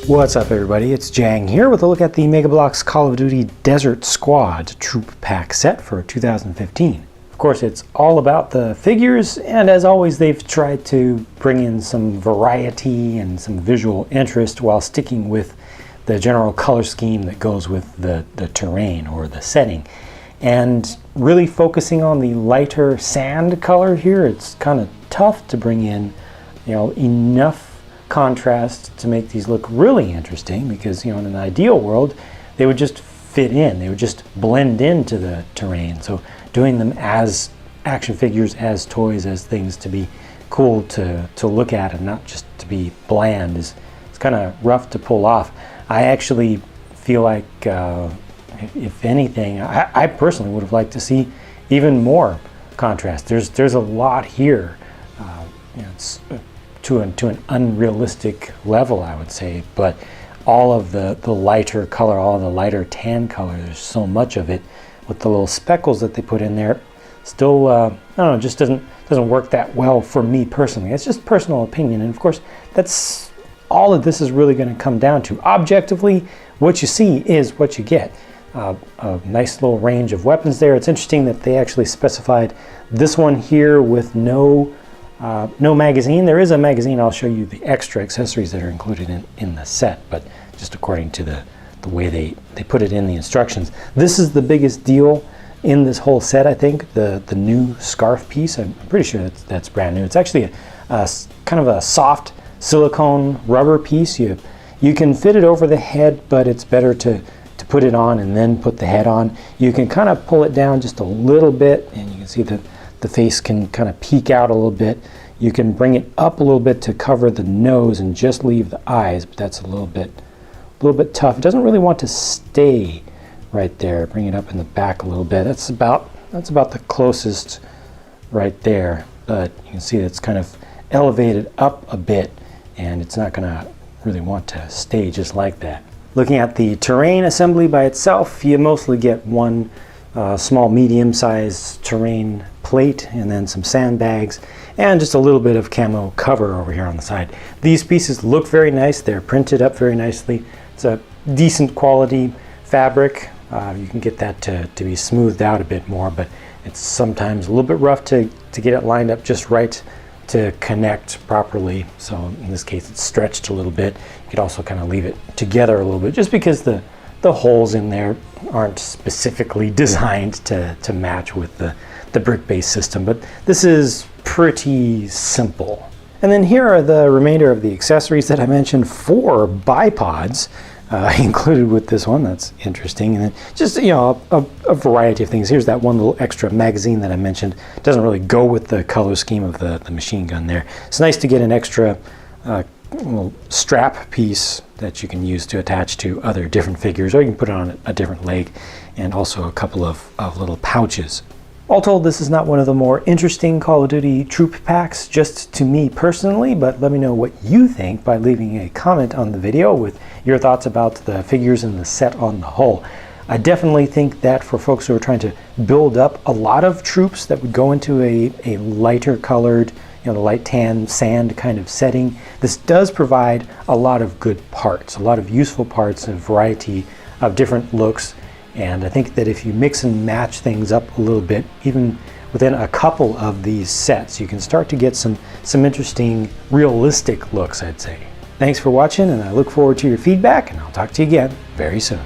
What's up everybody, it's Jang here with a look at the Mega Bloks Call of Duty Desert Squad Troop Pack set for 2015. Of course, it's all about the figures, and as always they've tried to bring in some variety and some visual interest while sticking with the general color scheme that goes with the terrain or the setting. And really focusing on the lighter sand color here, it's kind of tough to bring in, enough contrast to make these look really interesting, because in an ideal world they would just fit in, they would just blend into the terrain. So doing them as action figures, as toys, as things to be cool to look at and not just to be bland is kind of rough to pull off. I actually feel like if anything, I personally would have liked to see even more contrast. There's a lot here. It's to an unrealistic level, I would say, but all of the lighter color, all of the lighter tan color, there's so much of it with the little speckles that they put in there. Still, I don't know, just doesn't work that well for me personally. It's just personal opinion, and of course, that's all of this is really going to come down to. Objectively, what you see is what you get. A nice little range of weapons there. It's interesting that they actually specified this one here with no magazine. There is a magazine. I'll show you the extra accessories that are included in the set, but just according to the way they put it in the instructions. This is the biggest deal in this whole set, I think. The new scarf piece, I'm pretty sure that's brand new. It's actually a kind of a soft silicone rubber piece. You can fit it over the head, but it's better to put it on and then put the head on. You can kind of pull it down just a little bit, and you can see the face can kind of peek out a little bit. You can bring it up a little bit to cover the nose and just leave the eyes, but that's a little bit tough. It doesn't really want to stay right there. Bring it up in the back a little bit. That's about the closest right there. But you can see it's kind of elevated up a bit, and it's not going to really want to stay just like that. Looking at the terrain assembly by itself, you mostly get one small medium-sized terrain plate and then some sandbags and just a little bit of camo cover over here on the side. These pieces look very nice. They're printed up very nicely. It's a decent quality fabric. You can get that to be smoothed out a bit more, but it's sometimes a little bit rough to get it lined up just right to connect properly. So in this case it's stretched a little bit. You could also kind of leave it together a little bit just because the holes in there aren't specifically designed to match with the brick-based system, but this is pretty simple. And then here are the remainder of the accessories that I mentioned. 4 bipods included with this one. That's interesting. And then just a variety of things. Here's that one little extra magazine that I mentioned. It doesn't really go with the color scheme of the machine gun there. It's nice to get an extra little strap piece that you can use to attach to other different figures, or you can put it on a different leg, and also a couple of little pouches. All told, this is not one of the more interesting Call of Duty troop packs, just to me personally, but let me know what you think by leaving a comment on the video with your thoughts about the figures and the set on the whole. I definitely think that for folks who are trying to build up a lot of troops that would go into a lighter colored, the light tan sand kind of setting, this does provide a lot of good parts, a lot of useful parts, and a variety of different looks. And I think that if you mix and match things up a little bit, even within a couple of these sets, you can start to get some interesting, realistic looks, I'd say. Thanks for watching, and I look forward to your feedback, and I'll talk to you again very soon.